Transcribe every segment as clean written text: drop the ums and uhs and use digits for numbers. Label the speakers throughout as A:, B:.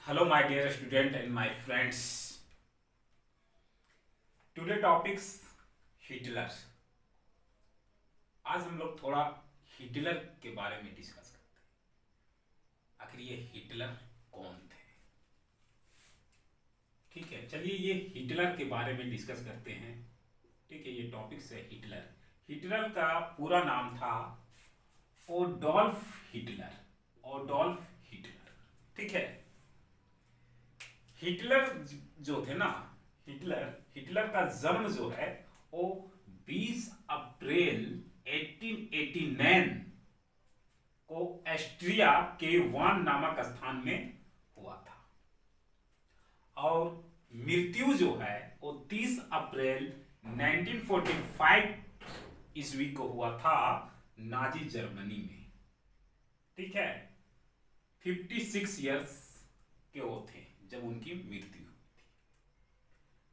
A: Hello, my dear student and my friends. Today topics Hitler. आज हम लोग थोड़ा हिटलर के बारे में डिस्कस करते हैं. आखिर ये हिटलर कौन थे? ठीक है, चलिए ये हिटलर के बारे में डिस्कस करते हैं. ठीक है, ये टॉपिक्स है हिटलर. हिटलर का पूरा नाम था ओडोल्फ हिटलर. ओडोल्फ हिटलर. ठीक है. हिटलर जो थे ना, हिटलर का जन्म जो है वो 20 अप्रैल 1889 को ऑस्ट्रिया के वान नामक स्थान में हुआ था और मृत्यु जो है वो 30 अप्रैल 1945 ईस्वी को हुआ था नाजी जर्मनी में. ठीक है, 56 इयर्स के वो थे जब उनकी मृत्यु हुई थी.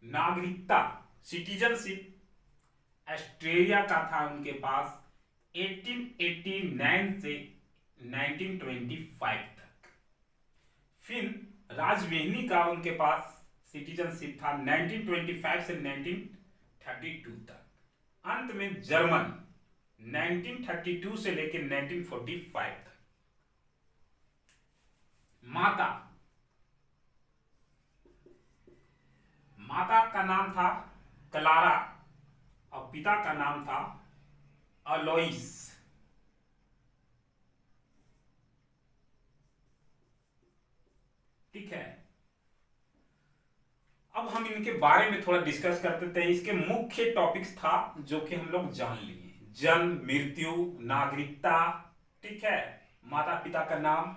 A: नागरिकता सिटीजनशिप ऑस्ट्रेलिया का था उनके पास 1889 से 1925 तक. फिर राजवेहनी का उनके पास सिटीजनशिप था 1925 से 1932 तक. अंत में जर्मन 1932 से लेकर 1945 तक. माता का नाम था क्लारा और पिता का नाम था अलोइस. ठीक है, अब हम इनके बारे में थोड़ा डिस्कस करते थे. इसके मुख्य टॉपिक्स था जो कि हम लोग जान लिए: जन्म, मृत्यु, नागरिकता. ठीक है, माता पिता का नाम.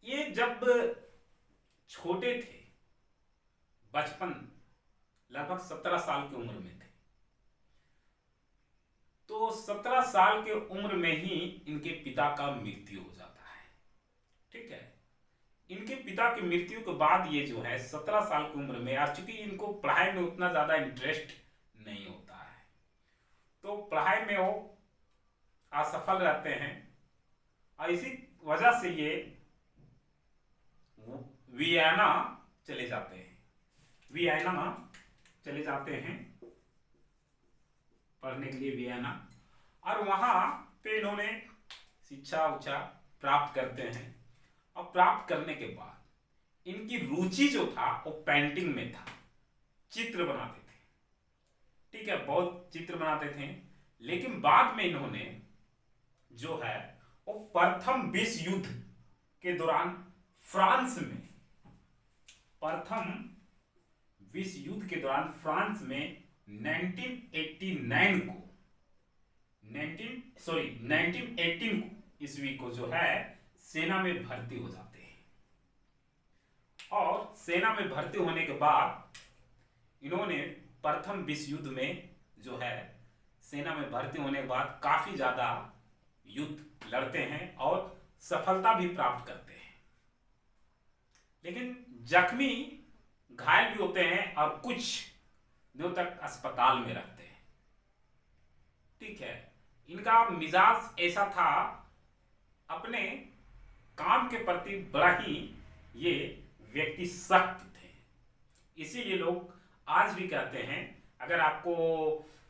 A: ये जब छोटे थे, बचपन लगभग 17 साल की उम्र में थे, तो 17 साल के उम्र में ही इनके पिता का मृत्यु हो जाता है. ठीक है, इनके पिता की मृत्यु के बाद ये जो है 17 साल की उम्र में, और चूंकि इनको पढ़ाई में उतना ज्यादा इंटरेस्ट नहीं होता है तो पढ़ाई में वो असफल रहते हैं और इसी वजह से ये वियना चले जाते हैं. वियना चले जाते हैं पढ़ने के लिए वियना, और वहां पे इन्होंने शिक्षा उच्छा प्राप्त करते हैं. और प्राप्त करने के बाद इनकी रुचि जो था वो पेंटिंग में था. चित्र बनाते थे. ठीक है, बहुत चित्र बनाते थे. लेकिन बाद में इन्होंने जो है वो प्रथम विश्व युद्ध के दौरान फ्रांस में, प्रथम विश्व युद्ध के दौरान फ्रांस में 1918 ईस्वी को जो है सेना में भर्ती हो जाते हैं. और सेना में भर्ती होने के बाद इन्होंने प्रथम विश्व युद्ध में जो है सेना में भर्ती होने के बाद काफी ज्यादा युद्ध लड़ते हैं और सफलता भी प्राप्त करते हैं. लेकिन जख्मी, घायल भी होते हैं और कुछ दिनों तक अस्पताल में रहते हैं. ठीक है, इनका मिजाज ऐसा था, अपने काम के प्रति बड़ा ही ये व्यक्ति सख्त थे. इसीलिए लोग आज भी कहते हैं, अगर आपको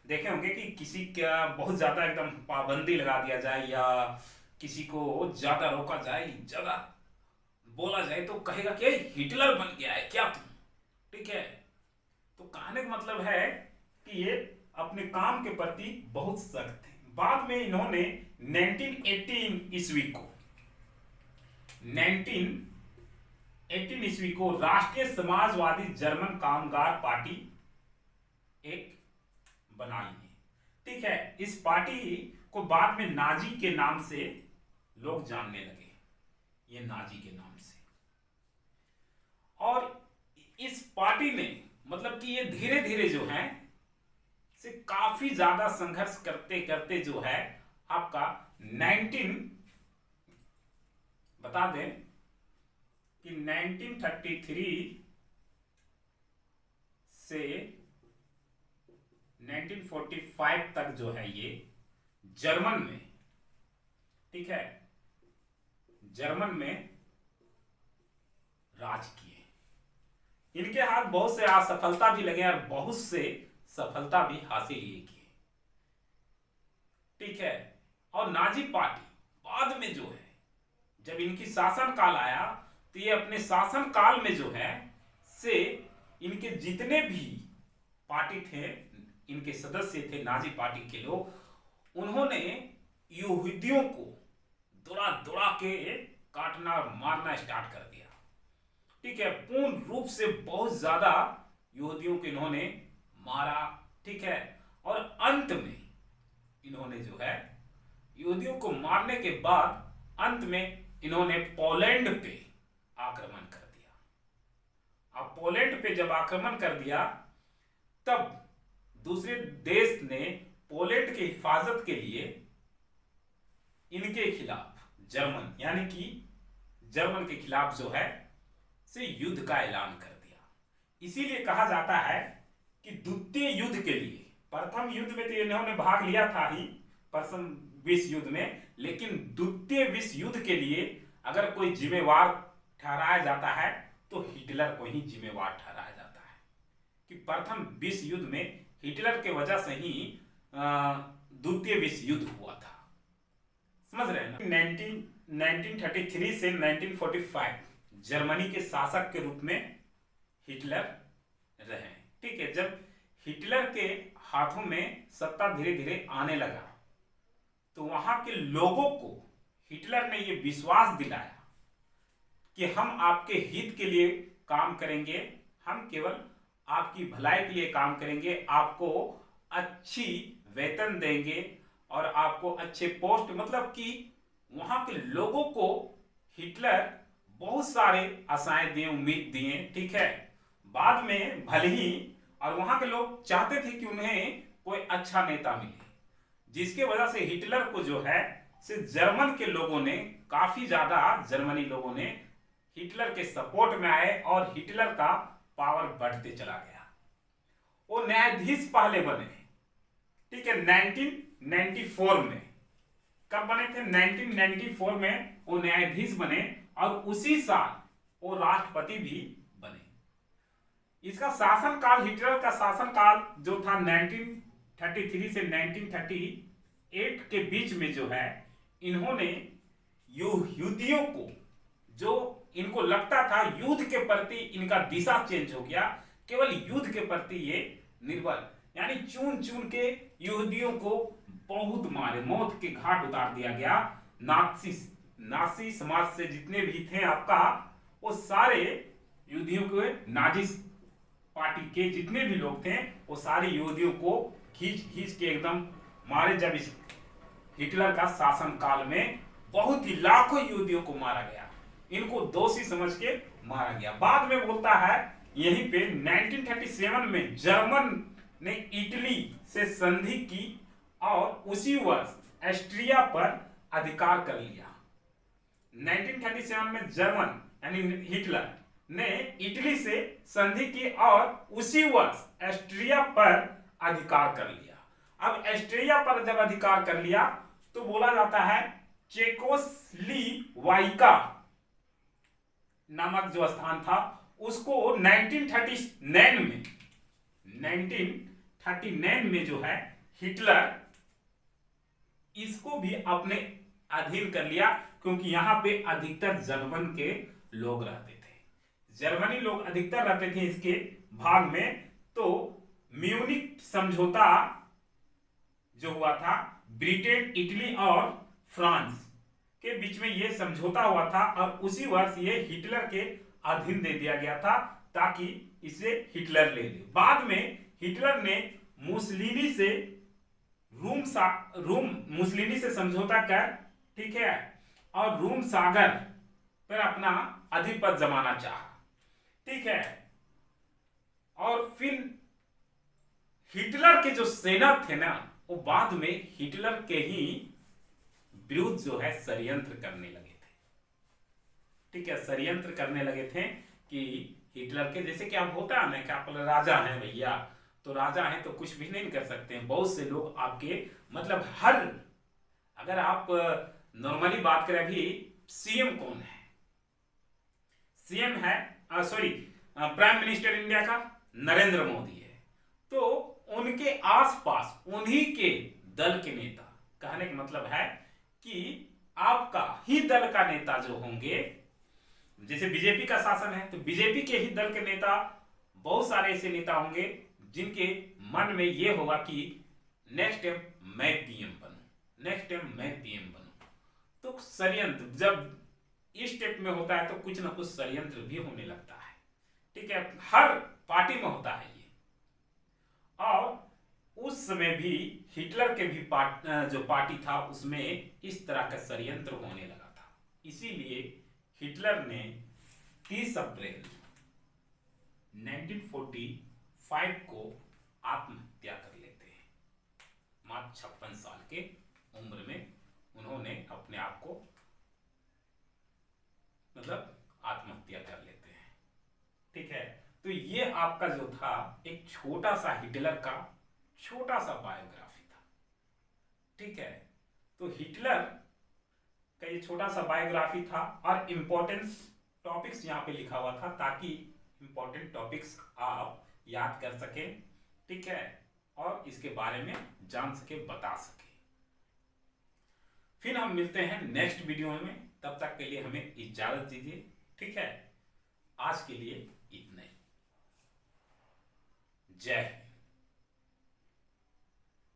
A: देखे होंगे कि किसी का बहुत ज्यादा एकदम पाबंदी लगा दिया जाए या किसी को ज्यादा रोका जाए, ज्यादा बोला जाए, तो कहेगा कि हिटलर बन गया है क्या तुम. ठीक है, तो कहने का मतलब है कि ये अपने काम के प्रति बहुत सख्त थे. बाद में इन्होंने 1918 ईस्वी को राष्ट्रीय समाजवादी जर्मन कामगार पार्टी एक बना ली. ठीक है, इस पार्टी को बाद में नाजी के नाम से लोग जानने लगे, ये नाजी के नाम से. और इस पार्टी ने, मतलब कि ये धीरे धीरे जो है से काफी ज्यादा संघर्ष करते करते जो है आपका 19 बता दें कि 1933 से 1945 तक जो है ये जर्मन में, ठीक है, जर्मन में राज किए। इनके हाथ बहुत से असफलता भी लगे और बहुत से सफलता भी हासिल ये किए, ठीक है। और नाजी पार्टी बाद में जो है, जब इनकी शासन काल आया तो ये अपने शासन काल में जो है से इनके जितने भी पार्टी थे, इनके सदस्य थे नाजी पार्टी के लोग, उन्होंने यहूदियों को दौड़ा दौड़ा के काटना मारना स्टार्ट कर दिया, ठीक है। पूर्ण रूप से बहुत ज्यादा यहूदियों को इन्होंने मारा, ठीक है। और अंत में इन्होंने जो है यहूदियों को मारने के बाद अंत में इन्होंने पोलैंड पे आक्रमण कर दिया। अब पोलैंड पे जब आक्रमण कर दिया तब दूसरे देश ने पोलैंड की हिफाजत के लिए इनके खिलाफ जर्मन, यानी कि जर्मन के खिलाफ जो है से युद्ध का ऐलान कर दिया। इसीलिए कहा जाता है कि द्वितीय युद्ध के लिए, प्रथम युद्ध में तो इन्होंने भाग लिया था ही प्रथम विश्व युद्ध में, लेकिन द्वितीय विश्व युद्ध के लिए अगर कोई जिम्मेवार ठहराया जाता है तो हिटलर को ही जिम्मेवार ठहराया जाता है कि प्रथम विश्व युद्ध में हिटलर के वजह से ही द्वितीय विश्व युद्ध हुआ था। समझ रहे हैं ना। 1933 से 1945 जर्मनी के शासक के रूप में हिटलर रहे, ठीक है। जब हिटलर के हाथों में सत्ता धीरे धीरे आने लगा तो वहां के लोगों को हिटलर ने यह विश्वास दिलाया कि हम आपके हित के लिए काम करेंगे, हम केवल आपकी भलाई के लिए काम करेंगे, आपको अच्छी वेतन देंगे और आपको अच्छे पोस्ट, मतलब कि वहां के लोगों को हिटलर बहुत सारे आशाएं दिए, उम्मीद दिए, ठीक है। बाद में भले ही, और वहां के लोग चाहते थे कि उन्हें कोई अच्छा नेता मिले, जिसके वजह से हिटलर को जो है से जर्मन के लोगों ने, काफी ज्यादा जर्मनी लोगों ने हिटलर के सपोर्ट में आए और हिटलर का पावर बढ़ते चला गया। वो न्यायाधीश पहले बने, ठीक है, 1994 में। कब बने थे? 1994 में वो न्यायाधीश बने और उसी साल वो राष्ट्रपति भी बने। इसका शासनकाल, हिटलर का शासनकाल जो था 1933 से 1938 के बीच में जो है, इन्होंने यहूदियों को, जो इनको लगता था युद्ध के प्रति इनका दिशा चेंज हो गया, केवल युद्ध के प्रति ये निर्भर, यानी चुन चुन के यहूदियों को बहुत मारे, मौत के घाट उतार दिया गया। नासी समाज से जितने भी थे आपका, वो सारे यहूदियों के, नाजी पार्टी के जितने भी लोग थे वो सारे यहूदियों को खींच खींच के एकदम मारे। जब इस हिटलर का शासन काल में बहुत ही लाखों यहूदियों को मारा गया, इनको दोषी समझ के मारा गया। बाद में बोलता है यहीं पे 1937 में जर्मन ने इटली से संधि की और उसी वर्ष ऑस्ट्रिया पर अधिकार कर लिया। 1937 में जर्मन यानी हिटलर ने इटली से संधि की और उसी वर्ष ऑस्ट्रिया पर अधिकार कर लिया। अब ऑस्ट्रिया पर जब अधिकार कर लिया तो बोला जाता है चेकोस्लोवाकिया नामक जो स्थान था उसको 1939 में जो है हिटलर इसको भी अपने अधीन कर लिया, क्योंकि यहां पे अधिकतर जर्मन के लोग रहते थे, जर्मनी लोग अधिकतर रहते थे इसके भाग में। तो म्यूनिक समझौता जो हुआ था, ब्रिटेन, इटली और फ्रांस के बीच में यह समझौता हुआ था और उसी वर्ष ये हिटलर के अधीन दे दिया गया था ताकि इसे हिटलर ले ले। बाद में हिटलर ने मुसलिनी से समझौता कर, ठीक है, और रूम सागर पर अपना अधिपत्य जमाना चाहा, ठीक है। और फिर हिटलर के जो सेना थे ना, वो बाद में हिटलर के ही विरुद्ध जो है षड्यंत्र करने लगे थे, ठीक है, षड्यंत्र करने लगे थे कि हिटलर के, जैसे कि अब होता है ना कि आप राजा हैं भैया, तो राजा हैं तो कुछ भी नहीं कर सकते हैं। बहुत से लोग आपके, मतलब हर, अगर आप नॉर्मली बात करें, अभी सीएम कौन है? सीएम है, सॉरी, प्राइम मिनिस्टर इंडिया का नरेंद्र मोदी है। तो उनके आसपास उन्हीं के दल के नेता, कहने का मतलब है कि आपका ही दल का नेता जो होंगे, जैसे बीजेपी का शासन है तो बीजेपी के ही दल के नेता, बहुत सारे ऐसे नेता होंगे जिनके मन में ये होगा कि नेक्स्ट टाइम मैं पीएम बनूं, नेक्स्ट टाइम मैं पीएम बनूं। तो षड्यंत्र जब इस स्टेप में होता है तो कुछ ना कुछ षड्यंत्र भी होने लगता है, ठीक है, हर पार्टी में होता है ये। और उस समय भी हिटलर के भी जो पार्टी था उसमें इस तरह का षड्यंत्र होने लगा था। इसीलिए हिटलर ने 30 अप्रैल 1945 को आत्महत्या कर लेते हैं। मात्र 56 साल के उम्र में उन्होंने अपने आप को मतलब आत्महत्या कर लेते हैं, ठीक है। तो ये आपका जो था एक छोटा सा हिटलर का छोटा सा बायोग्राफी था, ठीक है। तो हिटलर का ये छोटा सा बायोग्राफी था और इंपॉर्टेंस टॉपिक्स यहाँ पे लिखा हुआ था ताकि इंपॉर्टेंट टॉपिक्स आप याद कर सकें, ठीक है, और इसके बारे में जान सके, बता सके। फिर हम मिलते हैं नेक्स्ट वीडियो में, तब तक के लिए हमें इजाजत दीजिए, ठीक है। आज के लिए इतना ही। जय हिंद।